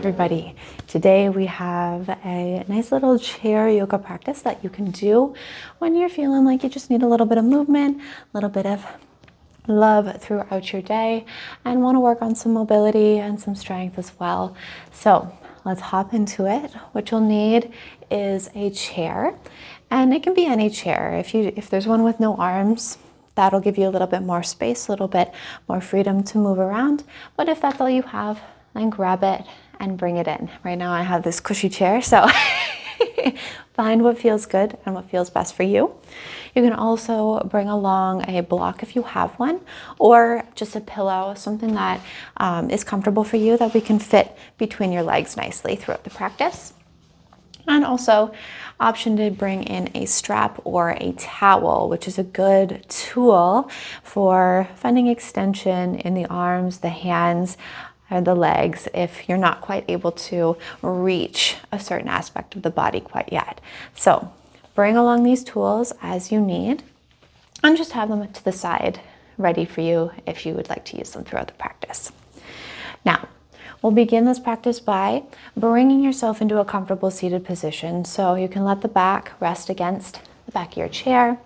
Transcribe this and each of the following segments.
everybody. Today we have a nice little chair yoga practice that you can do when you're feeling like you just need a little bit of movement, a little bit of love throughout your day, and want to work on some mobility and some strength as well. So let's hop into it. What you'll need is a chair, and it can be any chair. If there's one with no arms, that'll give you a little bit more space, a little bit more freedom to move around. But if that's all you have, then grab it and bring it in. Right now I have this cushy chair, so find what feels good and what feels best for you. You can also bring along a block if you have one, or just a pillow, something that is comfortable for you that we can fit between your legs nicely throughout the practice. And also option to bring in a strap or a towel, which is a good tool for finding extension in the arms, the hands, or the legs if you're not quite able to reach a certain aspect of the body quite yet. So bring along these tools as you need and just have them to the side ready for you if you would like to use them throughout the practice. Now, we'll begin this practice by bringing yourself into a comfortable seated position. So you can let the back rest against the back of your chair,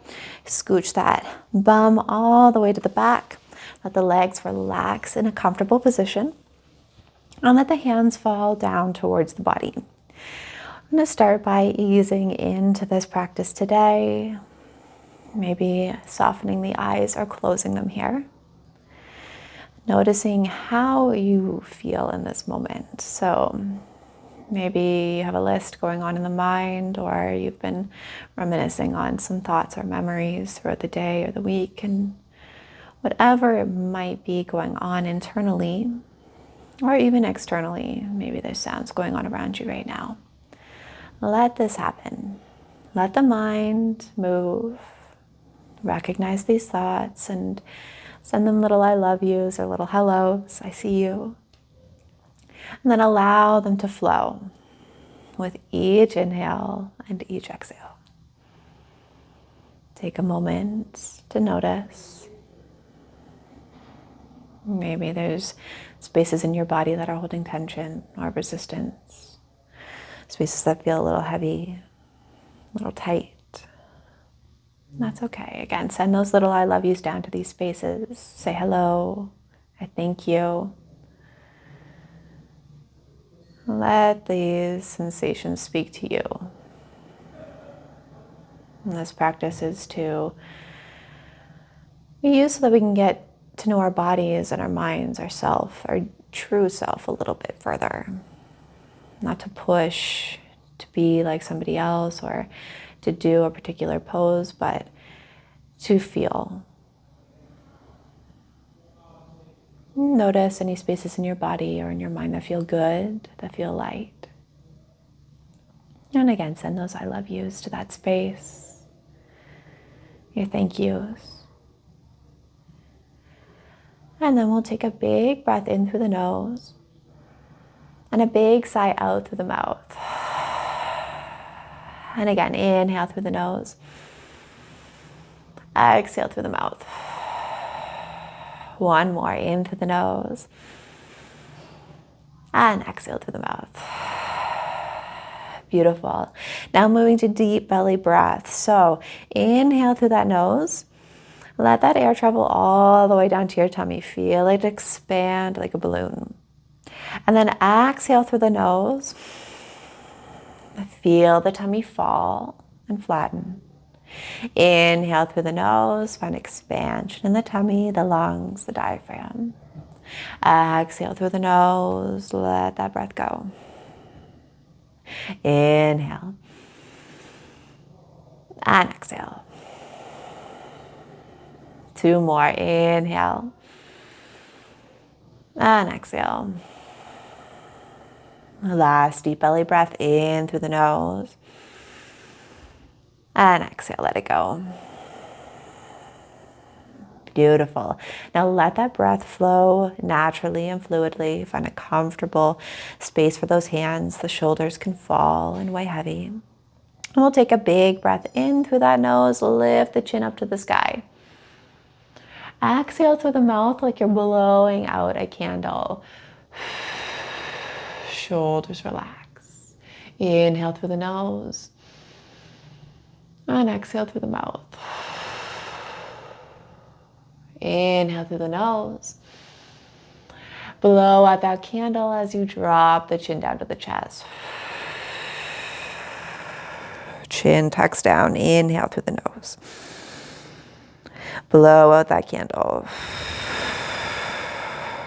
scooch that bum all the way to the back, let the legs relax in a comfortable position, and let the hands fall down towards the body. I'm going to start by easing into this practice today, maybe softening the eyes or closing them here. Noticing how you feel in this moment. So maybe you have a list going on in the mind, or you've been reminiscing on some thoughts or memories throughout the day or the week, and whatever might be going on internally or even externally. Maybe there's sounds going on around you right now. Let this happen. Let the mind move. Recognize these thoughts and send them little I love yous or little hellos, I see you. And then allow them to flow with each inhale and each exhale. Take a moment to notice. Maybe there's spaces in your body that are holding tension or resistance. Spaces that feel a little heavy, a little tight. That's okay. Again, send those little I love yous down to these spaces. Say hello. I thank you. Let these sensations speak to you. And this practice is to be used so that we can get to know our bodies and our minds, ourself, our true self a little bit further. Not to push to be like somebody else or to do a particular pose, but to feel. Notice any spaces in your body or in your mind that feel good, that feel light. And again, send those I love yous to that space. Your thank yous. And then we'll take a big breath in through the nose and a big sigh out through the mouth. And again, inhale through the nose. Exhale through the mouth. One more, in through the nose. And exhale through the mouth. Beautiful. Now moving to deep belly breath. So inhale through that nose. Let that air travel all the way down to your tummy. Feel it expand like a balloon. And then exhale through the nose. Feel the tummy fall and flatten. Inhale through the nose. Find expansion in the tummy, the lungs, the diaphragm. Exhale through the nose. Let that breath go. Inhale. And exhale. Two more. Inhale. And exhale. Last deep belly breath in through the nose. And exhale, let it go. Beautiful. Now let that breath flow naturally and fluidly. Find a comfortable space for those hands. The shoulders can fall and weigh heavy. And we'll take a big breath in through that nose. Lift the chin up to the sky. Exhale through the mouth like you're blowing out a candle. shoulders relax. Inhale through the nose. And exhale through the mouth. Inhale through the nose. Blow out that candle as you drop the chin down to the chest. Chin tucks down. Inhale through the nose. Blow out that candle.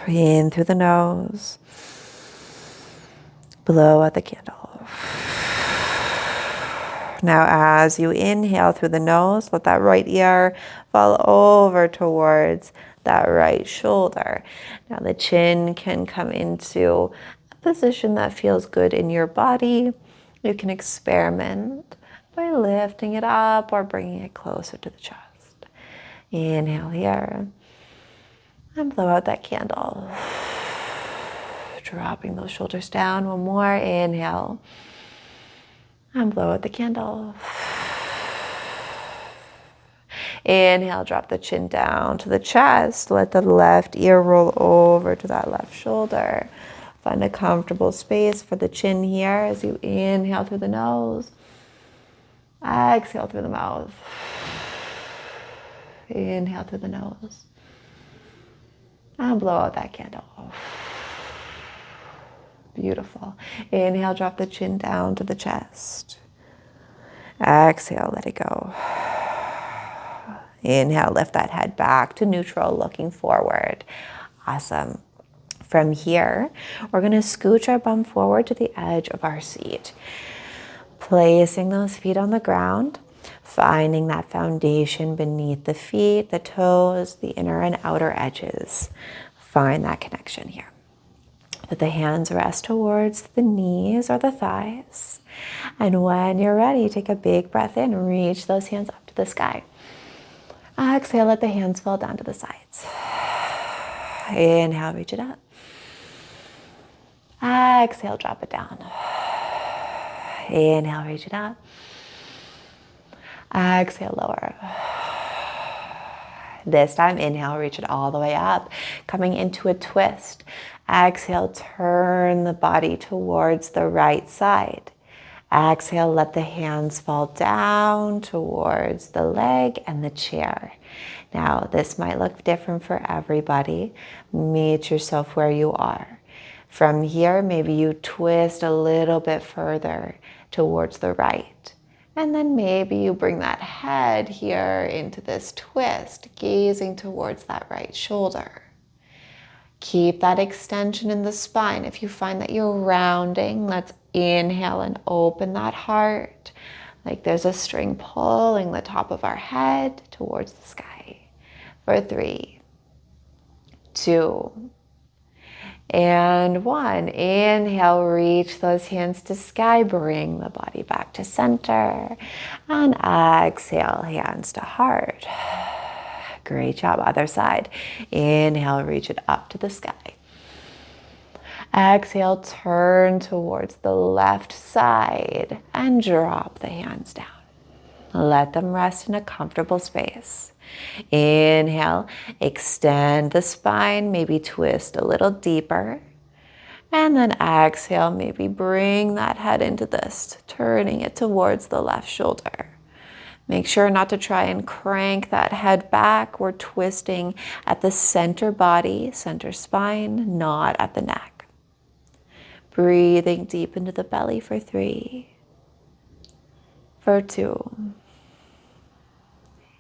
In through the nose. Blow out the candle. Now as you inhale through the nose, let that right ear fall over towards that right shoulder. Now the chin can come into a position that feels good in your body. You can experiment by lifting it up or bringing it closer to the chest. Inhale here and blow out that candle. Dropping those shoulders down. One more. Inhale and blow out the candle. Inhale, drop the chin down to the chest. Let the left ear roll over to that left shoulder. Find a comfortable space for the chin here as you inhale through the nose. Exhale through the mouth. Inhale through the nose. And blow out that candle. Beautiful. Inhale, drop the chin down to the chest. Exhale, let it go. Inhale, lift that head back to neutral, looking forward. Awesome. From here, we're going to scooch our bum forward to the edge of our seat. Placing those feet on the ground, finding that foundation beneath the feet, the toes, the inner and outer edges. Find that connection here. Let the hands rest towards the knees or the thighs. And when you're ready, take a big breath in, reach those hands up to the sky. Exhale, let the hands fall down to the sides. Inhale, reach it up. Exhale, drop it down. Inhale, reach it up. Exhale, lower. This time, inhale, reach it all the way up, coming into a twist. Exhale, turn the body towards the right side. Exhale, let the hands fall down towards the leg and the chair. Now, this might look different for everybody. Meet yourself where you are. From here, maybe you twist a little bit further towards the right. And then maybe you bring that head here into this twist, gazing towards that right shoulder. Keep that extension in the spine. If you find that you're rounding, let's inhale and open that heart. Like there's a string pulling the top of our head towards the sky. For 3, 2, and 1. Inhale, reach those hands to sky, bring the body back to center. And exhale, hands to heart. Great job, other side. Inhale, reach it up to the sky. Exhale, turn towards the left side and drop the hands down. Let them rest in a comfortable space. Inhale, extend the spine, maybe twist a little deeper. And then exhale, maybe bring that head into this, turning it towards the left shoulder. Make sure not to try and crank that head back. We're twisting at the center body, center spine, not at the neck. Breathing deep into the belly for 3, for 2,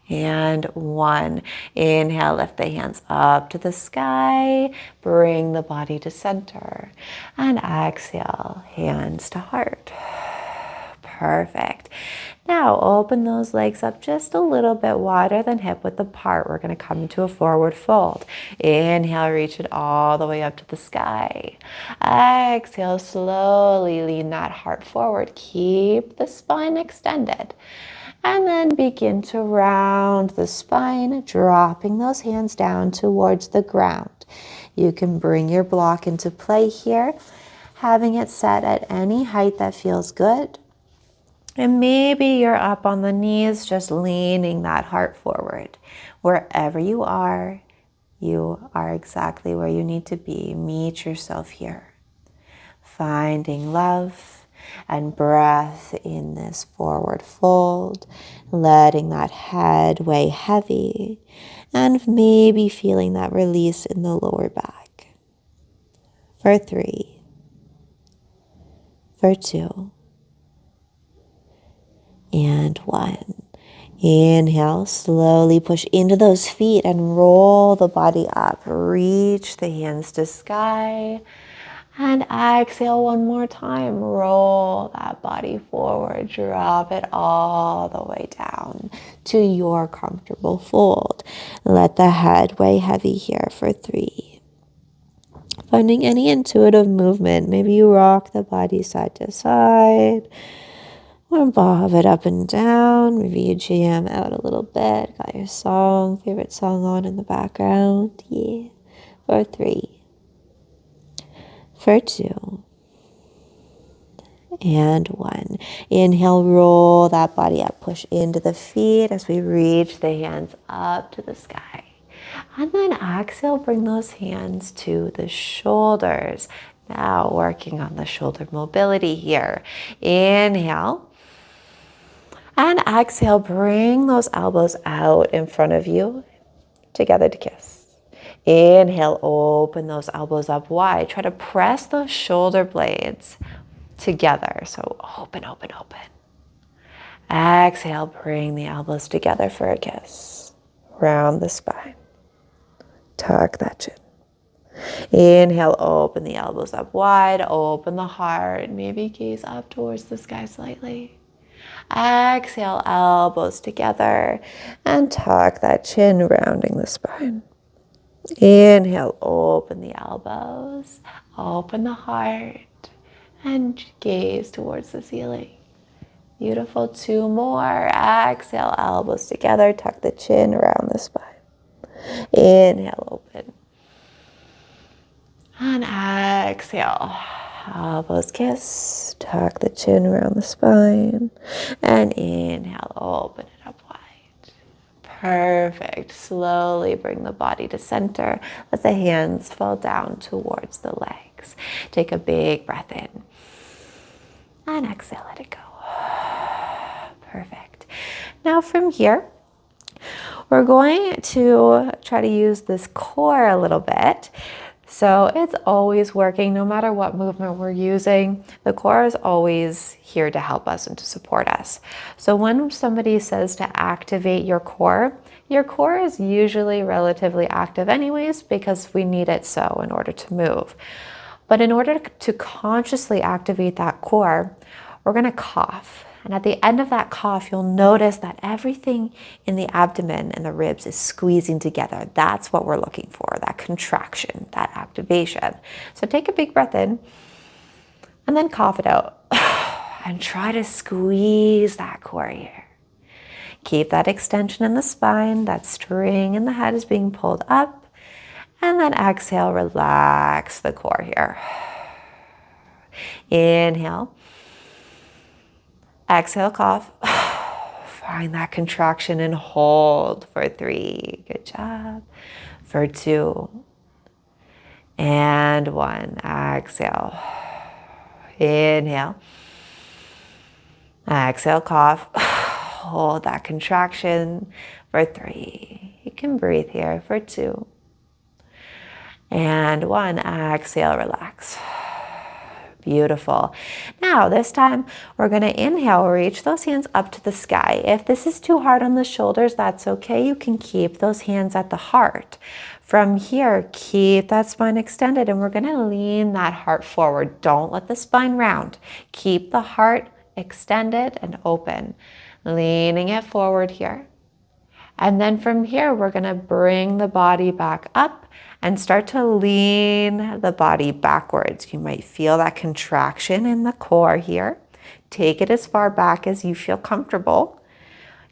and 1. Inhale, lift the hands up to the sky. Bring the body to center. And exhale, hands to heart. Perfect. Now open those legs up just a little bit wider than hip width apart. We're going to come into a forward fold. Inhale, reach it all the way up to the sky. Exhale, slowly lean that heart forward. Keep the spine extended. And then begin to round the spine, dropping those hands down towards the ground. You can bring your block into play here, having it set at any height that feels good. And maybe you're up on the knees, just leaning that heart forward. Wherever you are exactly where you need to be. Meet yourself here. finding love and breath in this forward fold, letting that head weigh heavy, and maybe feeling that release in the lower back. For 3, for 2, and 1. Inhale, slowly push into those feet and roll the body up. Reach the hands to sky. And exhale one more time. Roll that body forward. Drop it all the way down to your comfortable fold. Let the head weigh heavy here for 3. Finding any intuitive movement. Maybe you rock the body side to side. Or bob it up and down. Maybe you jam out a little bit. Got your favorite song on in the background. Yeah. For 3. For 2. And 1. Inhale, roll that body up. Push into the feet as we reach the hands up to the sky. And then exhale, bring those hands to the shoulders. Now working on the shoulder mobility here. Inhale. And exhale, bring those elbows out in front of you, together to kiss. Inhale, open those elbows up wide. Try to press those shoulder blades together. So open, open, open. Exhale, bring the elbows together for a kiss. Round the spine. Tuck that chin. Inhale, open the elbows up wide. Open the heart. Maybe gaze up towards the sky slightly. Exhale, elbows together and tuck that chin, rounding the spine. Inhale, open the elbows, open the heart, and gaze towards the ceiling. Beautiful. 2 more. Exhale, elbows together, tuck the chin around the spine. Inhale, open. And exhale. Elbows kiss, tuck the chin around the spine, and inhale, open it up wide. Perfect. Slowly bring the body to center. Let the hands fall down towards the legs. Take a big breath in, and exhale, let it go. Perfect. Now from here, we're going to try to use this core a little bit. So it's always working, no matter what movement we're using. The core is always here to help us and to support us. So when somebody says to activate your core is usually relatively active anyways, because we need it so in order to move. But in order to consciously activate that core, we're going to cough. And at the end of that cough, you'll notice that everything in the abdomen and the ribs is squeezing together. That's what we're looking for, that contraction, that activation. So take a big breath in and then cough it out. And try to squeeze that core here. Keep that extension in the spine. That string in the head is being pulled up. And then exhale, relax the core here. Inhale. Exhale, cough. Find that contraction and hold for 3. Good job. For 2. And 1. Exhale. Inhale. Exhale, cough. Hold that contraction for 3. You can breathe here for 2. And 1. Exhale, relax. Beautiful. Now this time we're going to inhale, reach those hands up to the sky. If this is too hard on the shoulders, that's okay. You can keep those hands at the heart. From here, keep that spine extended, and we're going to lean that heart forward. Don't let the spine round. Keep the heart extended and open. Leaning it forward here. And then from here, we're going to bring the body back up and start to lean the body backwards. You might feel that contraction in the core here. Take it as far back as you feel comfortable,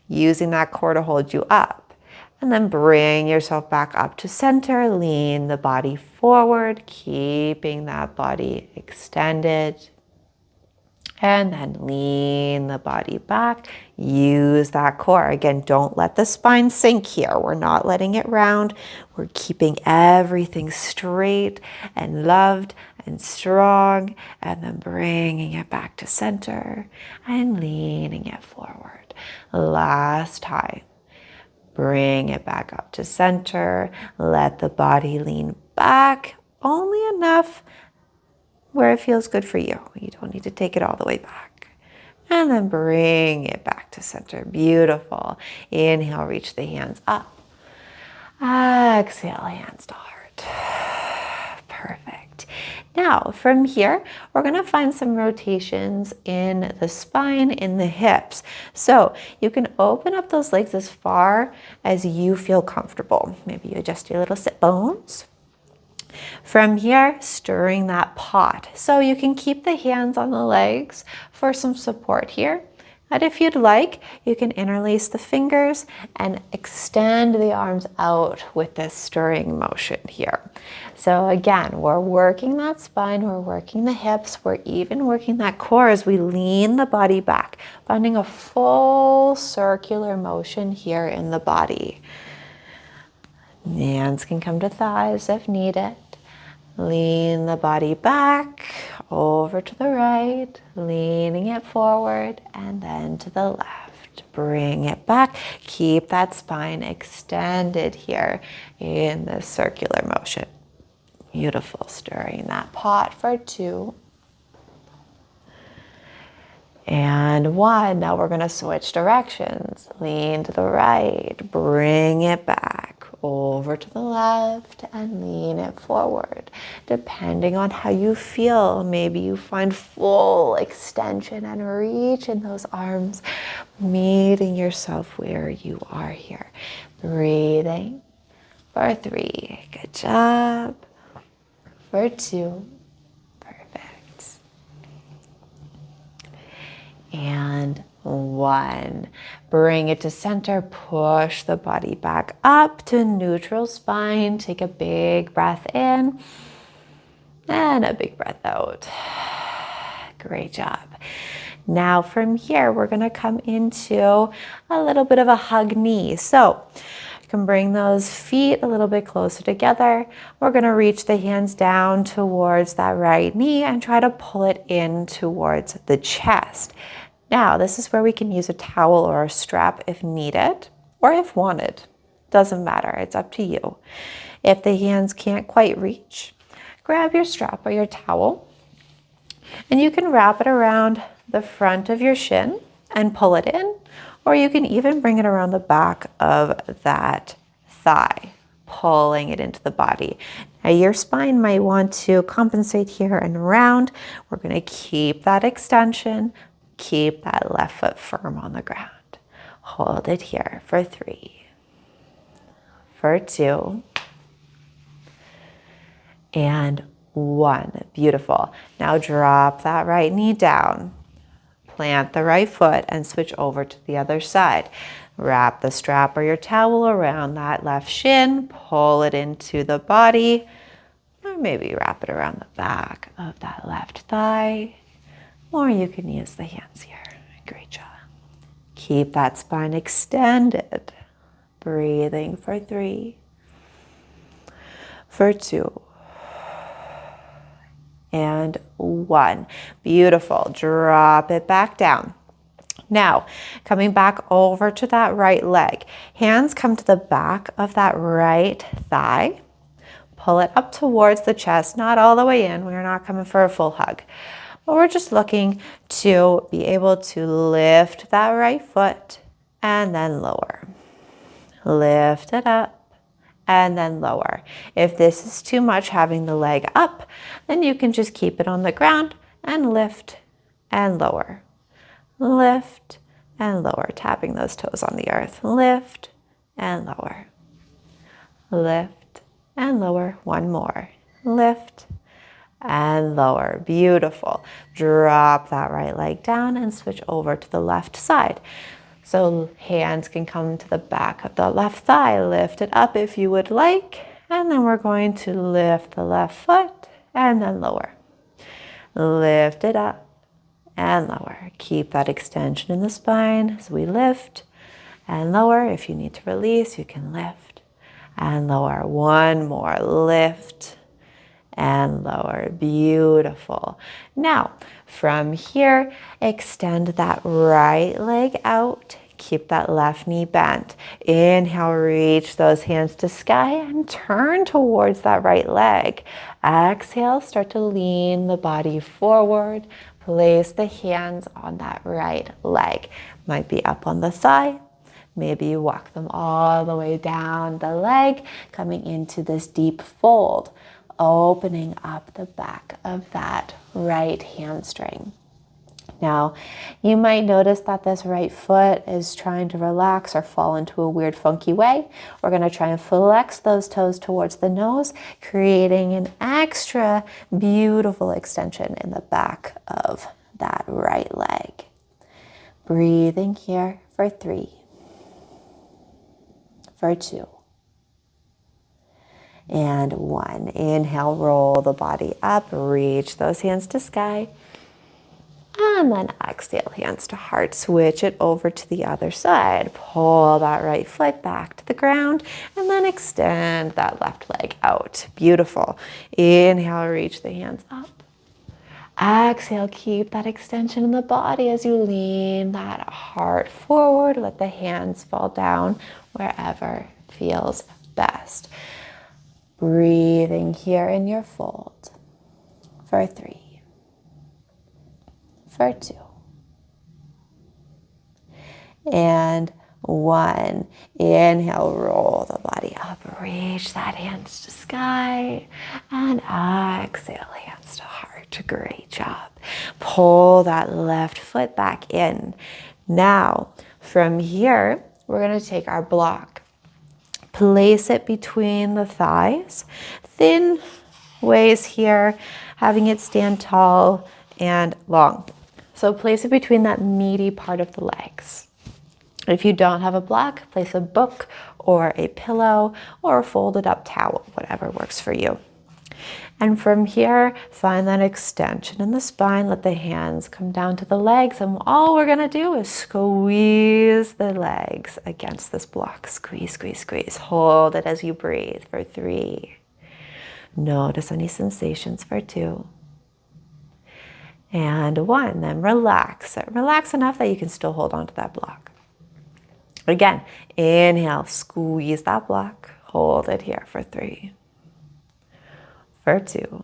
using that core to hold you up. And then bring yourself back up to center. Lean the body forward, keeping that body extended. And then lean the body back. Use that core. Again, don't let the spine sink here. We're not letting it round. We're keeping everything straight and loved and strong. And then bringing it back to center and leaning it forward. Last time. Bring it back up to center. Let the body lean back only enough where it feels good for you. You don't need to take it all the way back. And then bring it back to center. Beautiful. Inhale, reach the hands up. Exhale, hands to heart. Perfect. Now, from here, we're going to find some rotations in the spine, in the hips. So you can open up those legs as far as you feel comfortable. Maybe you adjust your little sit bones. From here, stirring that pot. So you can keep the hands on the legs for some support here. And if you'd like, you can interlace the fingers and extend the arms out with this stirring motion here. So again, we're working that spine, we're working the hips, we're even working that core as we lean the body back, finding a full circular motion here in the body. Hands can come to thighs if needed. Lean the body back, over to the right, leaning it forward, and then to the left. Bring it back. Keep that spine extended here in this circular motion. Beautiful. Stirring that pot for 2. And 1. Now we're going to switch directions. Lean to the right, bring it back. Over to the left and lean it forward. Depending on how you feel, maybe you find full extension and reach in those arms, meeting yourself where you are here. Breathing for 3. Good job. For 2. Perfect. And 1. Bring it to center. Push the body back up to neutral spine. Take a big breath in and a big breath out. Great job. Now from here, we're going to come into a little bit of a hug knee. So you can bring those feet a little bit closer together. We're going to reach the hands down towards that right knee and try to pull it in towards the chest. Now, this is where we can use a towel or a strap if needed or if wanted. Doesn't matter. It's up to you. If the hands can't quite reach, grab your strap or your towel and you can wrap it around the front of your shin and pull it in, or you can even bring it around the back of that thigh, pulling it into the body. Now your spine might want to compensate here and round. We're going to keep that extension. Keep that left foot firm on the ground. Hold it here for 3, for 2, and 1. Beautiful. Now drop that right knee down. Plant the right foot and switch over to the other side. Wrap the strap or your towel around that left shin. Pull it into the body. Or maybe wrap it around the back of that left thigh. Or you can use the hands here. Great job. Keep that spine extended. Breathing for 3, for 2, and 1. Beautiful. Drop it back down. Now, coming back over to that right leg. Hands come to the back of that right thigh. Pull it up towards the chest, not all the way in. We're not coming for a full hug. But we're just looking to be able to lift that right foot and then lower. Lift it up and then lower. If this is too much having the leg up, then you can just keep it on the ground and lift and lower. Lift and lower, tapping those toes on the earth. Lift and lower. Lift and lower. 1 more. Lift and lower. Beautiful. Drop that right leg down and switch over to the left side. So hands can come to the back of the left thigh. Lift it up if you would like. And then we're going to lift the left foot and then lower. Lift it up and lower. Keep that extension in the spine as we lift and lower. If you need to release, you can lift and lower. One more, lift and lower. Beautiful. Now, from here, extend that right leg out. Keep that left knee bent. Inhale, reach those hands to sky and turn towards that right leg. Exhale, start to lean the body forward. Place the hands on that right leg. Might be up on the thigh. Maybe you walk them all the way down the leg, coming into this deep fold, opening up the back of that right hamstring. Now, you might notice that this right foot is trying to relax or fall into a weird, funky way. We're going to try and flex those toes towards the nose, creating an extra beautiful extension in the back of that right leg. Breathing here for 3, for 2, and 1. Inhale, roll the body up, reach those hands to sky. And then exhale, hands to heart. Switch it over to the other side. Pull that right foot back to the ground and then extend that left leg out. Beautiful. Inhale, reach the hands up. Exhale, keep that extension in the body as you lean that heart forward. Let the hands fall down wherever feels best. Breathing here in your fold for 3, for 2, and 1. Inhale, roll the body up, reach that hands to sky, and exhale, hands to heart. Great job. Pull that left foot back in. Now, from here, we're going to take our block, place it between the thighs, thin ways here, having it stand tall and long. So place it between that meaty part of the legs. If you don't have a block, place a book or a pillow or a folded up towel, whatever works for you. And from here, find that extension in the spine. Let the hands come down to the legs. And all we're going to do is squeeze the legs against this block. Squeeze, squeeze, squeeze. Hold it as you breathe for 3. Notice any sensations for 2. And 1. Then relax. Relax enough that you can still hold on to that block. Again, inhale, squeeze that block. Hold it here for 3. For 2.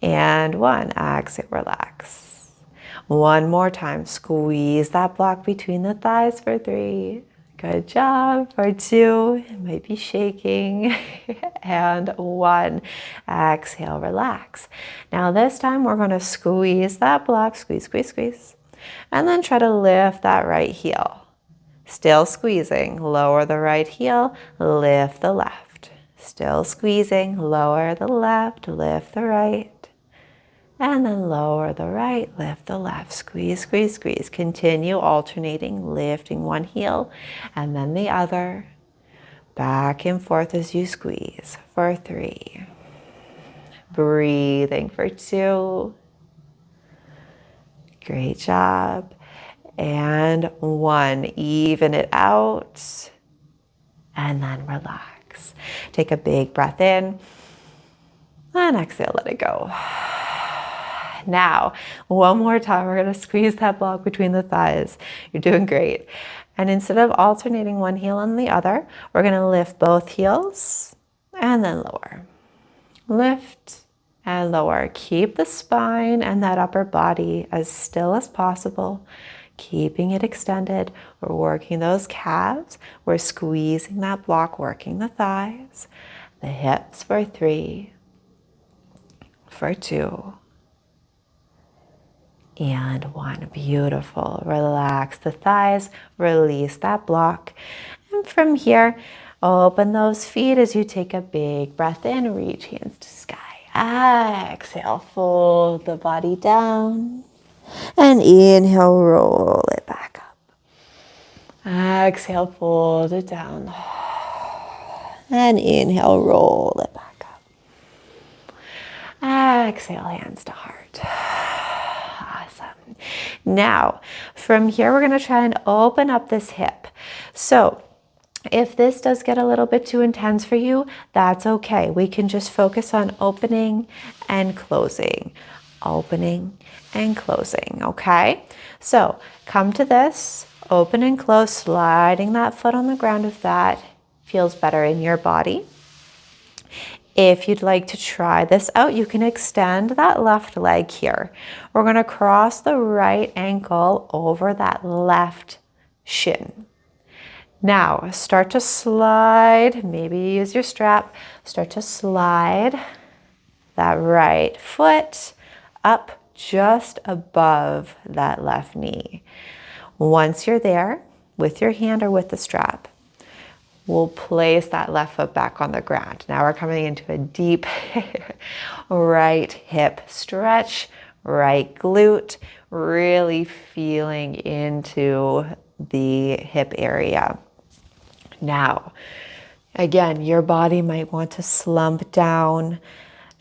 And 1. Exhale, relax. One more time. Squeeze that block between the thighs for 3. Good job. For 2. It might be shaking. And 1. Exhale, relax. Now this time we're going to squeeze that block. Squeeze, squeeze, squeeze. And then try to lift that right heel. Still squeezing. Lower the right heel. Lift the left. Still squeezing, lower the left, lift the right, and then lower the right, lift the left. Squeeze, squeeze, squeeze. Continue alternating, lifting one heel and then the other. Back and forth as you squeeze for 3. Breathing for 2. Great job. And 1. Even it out and then relax. Take a big breath in and exhale, let it go. Now, one more time, we're going to squeeze that block between the thighs. You're doing great. And instead of alternating one heel and the other, we're going to lift both heels and then lower. Lift and lower. Keep the spine and that upper body as still as possible. Keeping it extended. We're working those calves. We're squeezing that block, working the thighs, the hips for 3, for 2, and 1. Beautiful. Relax the thighs, release that block. And from here, open those feet as you take a big breath in, reach hands to sky. Exhale, fold the body down. And inhale, roll it back up. Exhale, fold it down. And inhale, roll it back up. Exhale, hands to heart. Now, from here, we're gonna try and open up this hip. So if this does get a little bit too intense for you, that's okay. We can just focus on opening and closing, opening and closing, okay? So come to this, open and close, sliding that foot on the ground if that feels better in your body. If you'd like to try this out, you can extend that left leg here. We're gonna cross the right ankle over that left shin. Now, start to slide, maybe use your strap, start to slide that right foot up just above that left knee. Once you're there, with your hand or with the strap, we'll place that left foot back on the ground. Now we're coming into a deep right hip stretch, right glute, really feeling into the hip area. Now, again, your body might want to slump down,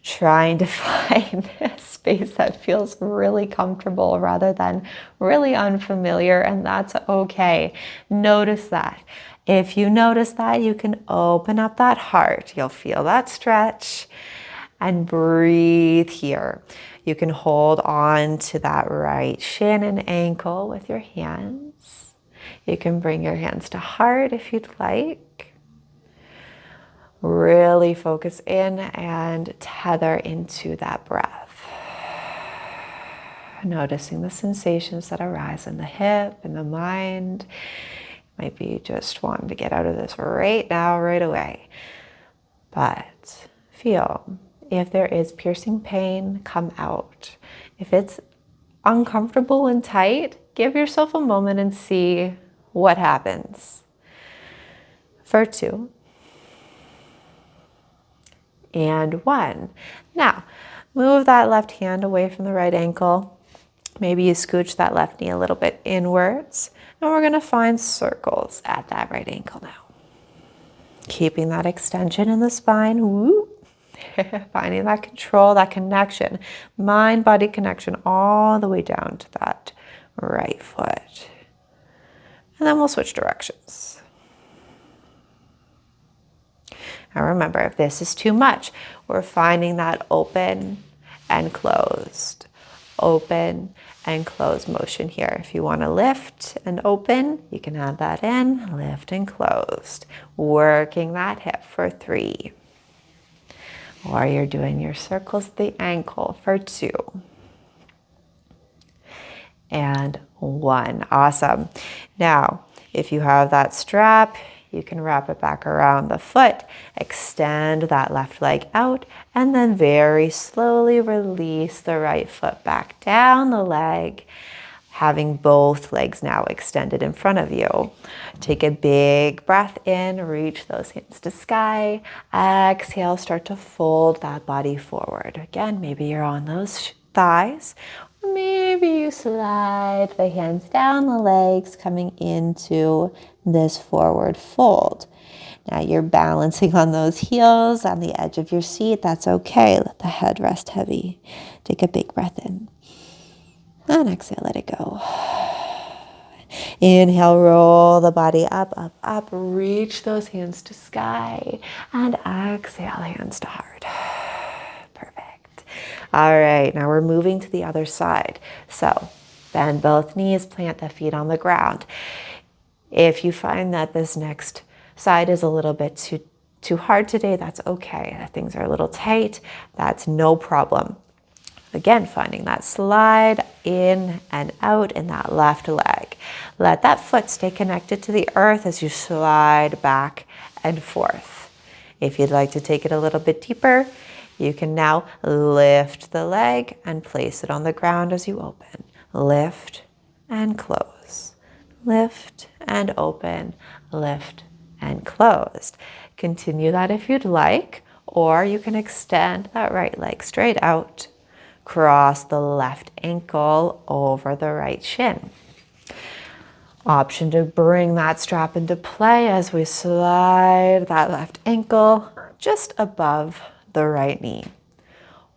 trying to find a space that feels really comfortable rather than really unfamiliar, and that's okay. Notice that. If you notice that, you can open up that heart. You'll feel that stretch and breathe here. You can hold on to that right shin and ankle with your hands. You can bring your hands to heart if you'd like. Really focus in and tether into that breath. Noticing the sensations that arise in the hip and the mind. Might be just wanting to get out of this right now, right away. But feel. If there is piercing pain, come out. If it's uncomfortable and tight, give yourself a moment and see what happens. For 2. And 1. Now, move that left hand away from the right ankle. Maybe you scooch that left knee a little bit inwards. And we're gonna find circles at that right ankle now. Keeping that extension in the spine. Woo. Finding that control, that connection, mind-body connection all the way down to that right foot. And then we'll switch directions. Now remember, if this is too much, we're finding that open and closed, open and closed motion here. If you want to lift and open, you can add that in, lift and closed, working that hip for 3. Or you're doing your circles at the ankle for 2. And 1. Awesome. Now, if you have that strap, you can wrap it back around the foot, extend that left leg out, and then very slowly release the right foot back down the leg, having both legs now extended in front of you. Take a big breath in, reach those hands to sky. Exhale, start to fold that body forward. Again, maybe you're on those thighs. Maybe you slide the hands down the legs, coming into this forward fold. Now you're balancing on those heels on the edge of your seat. That's okay. Let the head rest heavy. Take a big breath in. And exhale, let it go. Inhale, roll the body up, up, up. Reach those hands to sky. And exhale, hands to heart. Perfect. All right, now we're moving to the other side. So bend both knees, plant the feet on the ground. If you find that this next side is a little bit too hard today, that's okay. Things are a little tight. That's no problem. Again, finding that slide in and out in that left leg. Let that foot stay connected to the earth as you slide back and forth. If you'd like to take it a little bit deeper, you can now lift the leg and place it on the ground as you open. Lift and close. Lift and open. Lift and closed. Continue that if you'd like, or you can extend that right leg straight out. Cross the left ankle over the right shin. Option to bring that strap into play as we slide that left ankle just above the right knee.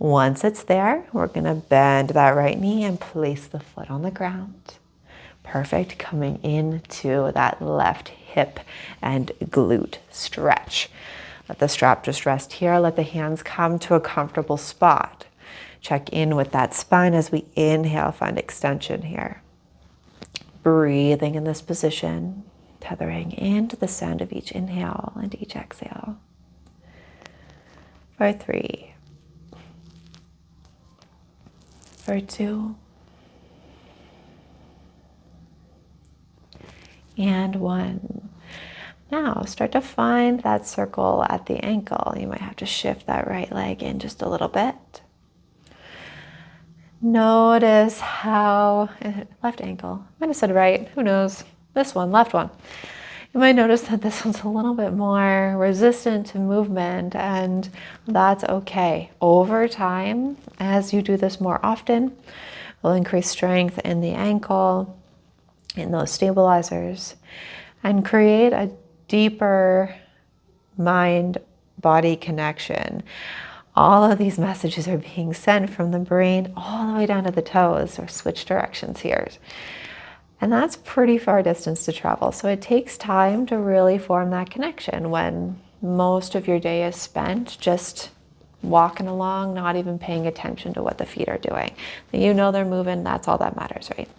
Once it's there, we're gonna bend that right knee and place the foot on the ground. Perfect, coming into that left hip and glute stretch. Let the strap just rest here. Let the hands come to a comfortable spot. Check in with that spine as we inhale, find extension here. Breathing in this position, tethering into the sound of each inhale and each exhale. For 3, for 2, and 1. Now start to find that circle at the ankle. You might have to shift that right leg in just a little bit. Notice how, left ankle, might have said right, who knows, this one, left one. You might notice that this one's a little bit more resistant to movement, and that's okay. Over time, as you do this more often, we'll increase strength in the ankle, in those stabilizers, and create a deeper mind-body connection. All of these messages are being sent from the brain all the way down to the toes, or switch directions here. And that's pretty far distance to travel. So it takes time to really form that connection when most of your day is spent just walking along, not even paying attention to what the feet are doing. You know they're moving, that's all that matters, right?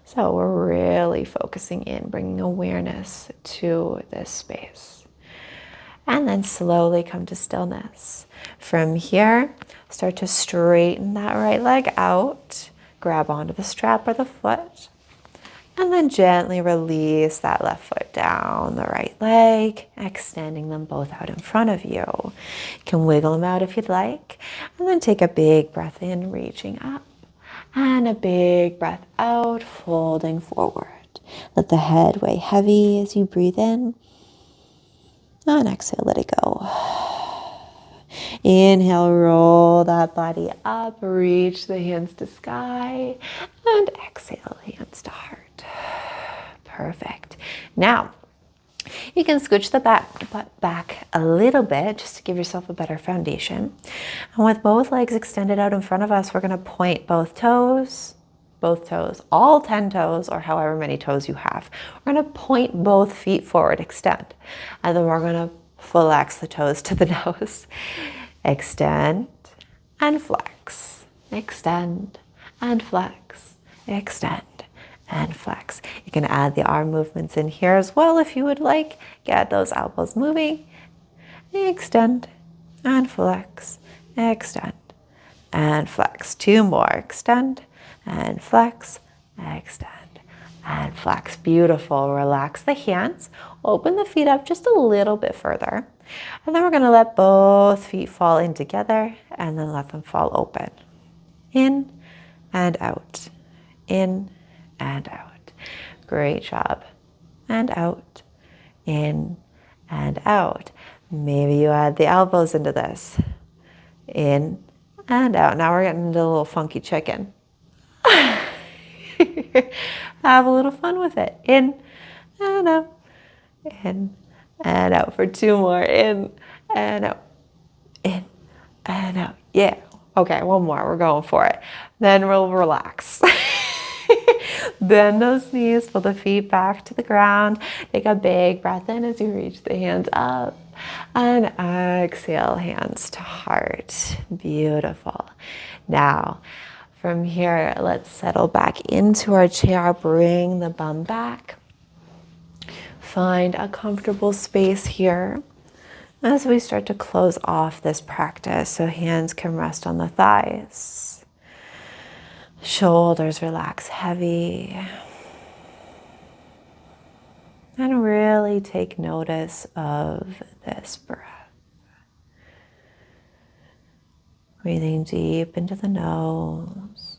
So we're really focusing in, bringing awareness to this space. And then slowly come to stillness. From here, start to straighten that right leg out, grab onto the strap or the foot, and then gently release that left foot down the right leg, extending them both out in front of you. You can wiggle them out if you'd like, and then take a big breath in, reaching up, and a big breath out, folding forward. Let the head weigh heavy as you breathe in, and exhale, let it go. Inhale, roll that body up, reach the hands to sky, and exhale, hands to heart. Perfect. Now, you can scooch the butt back a little bit just to give yourself a better foundation. And with both legs extended out in front of us, we're going to point both toes, all 10 toes, or however many toes you have. We're going to point both feet forward, extend. And then we're going to flex the toes to the nose. Extend and flex. Extend and flex. Extend and flex. You can add the arm movements in here as well if you would like. Get those elbows moving. Extend and flex. Extend and flex. 2 more. Extend and flex. Extend and flex. Beautiful. Relax the hands. Open the feet up just a little bit further. And then we're going to let both feet fall in together and then let them fall open. In and out. In and out. Great job. And out. In and out. Maybe you add the elbows into this. In and out. Now we're getting into a little funky chicken. Have a little fun with it. In and out. In and out. For 2 more. In and out. In and out. Yeah. Okay, 1 more. We're going for it. Then we'll relax. Bend those knees, pull the feet back to the ground. Take a big breath in as you reach the hands up. And exhale, hands to heart. Beautiful. Now, from here, let's settle back into our chair. Bring the bum back. Find a comfortable space here as we start to close off this practice, so hands can rest on the thighs. Shoulders relax heavy. And really take notice of this breath. Breathing deep into the nose.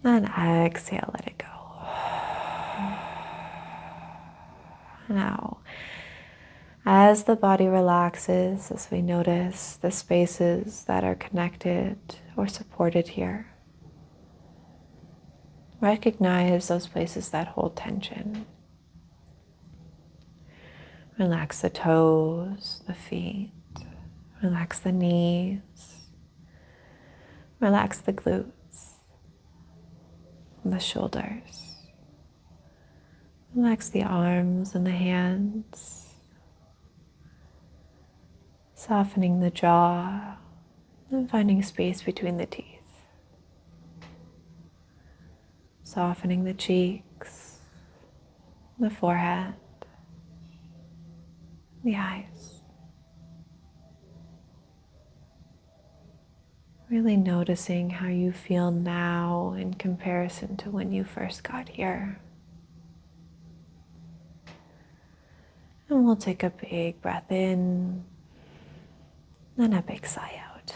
And exhale, let it go. Now, as the body relaxes, as we notice the spaces that are connected or supported here, recognize those places that hold tension. Relax the toes, the feet, relax the knees, Relax the glutes, the shoulders. Relax the arms and the hands. Softening the jaw and finding space between the teeth. Softening the cheeks, the forehead, the eyes. Really noticing how you feel now in comparison to when you first got here. And we'll take a big breath in and a big sigh out.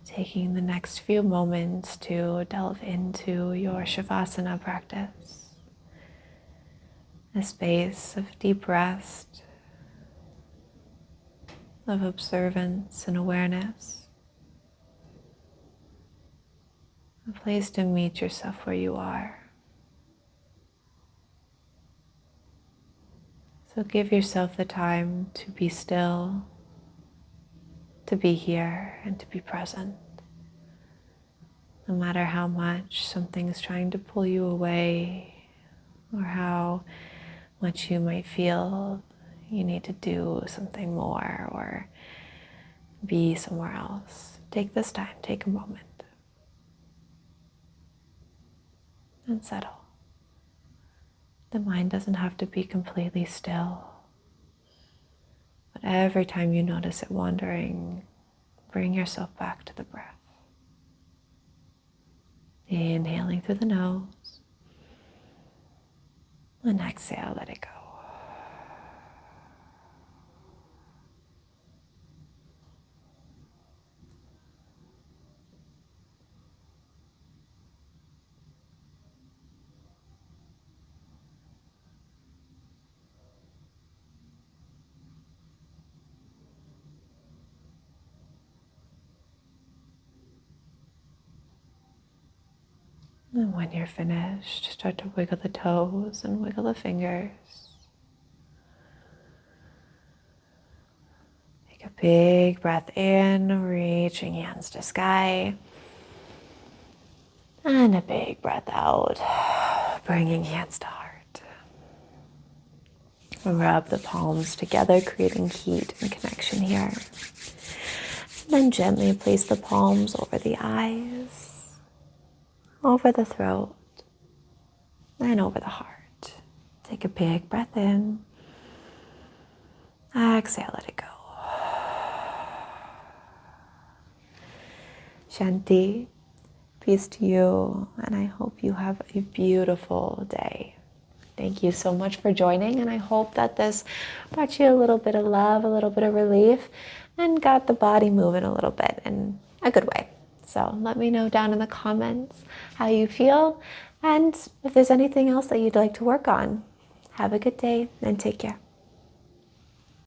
Taking the next few moments to delve into your Shavasana practice. A space of deep rest, of observance and awareness. A place to meet yourself where you are. So give yourself the time to be still, to be here, and to be present. No matter how much something is trying to pull you away, or how much you might feel you need to do something more or be somewhere else. Take this time, take a moment, and settle. The mind doesn't have to be completely still, but every time you notice it wandering, bring yourself back to the breath. Inhaling through the nose, and exhale, let it go. And when you're finished, start to wiggle the toes and wiggle the fingers. Take a big breath in, reaching hands to sky. And a big breath out, bringing hands to heart. Rub the palms together, creating heat and connection here. And then gently place the palms over the eyes, over the throat, and over the heart. Take a big breath in. Exhale, let it go. Shanti, peace to you, and I hope you have a beautiful day. Thank you so much for joining, and I hope that this brought you a little bit of love, a little bit of relief, and got the body moving a little bit in a good way. So let me know down in the comments how you feel, and if there's anything else that you'd like to work on. Have a good day and take care.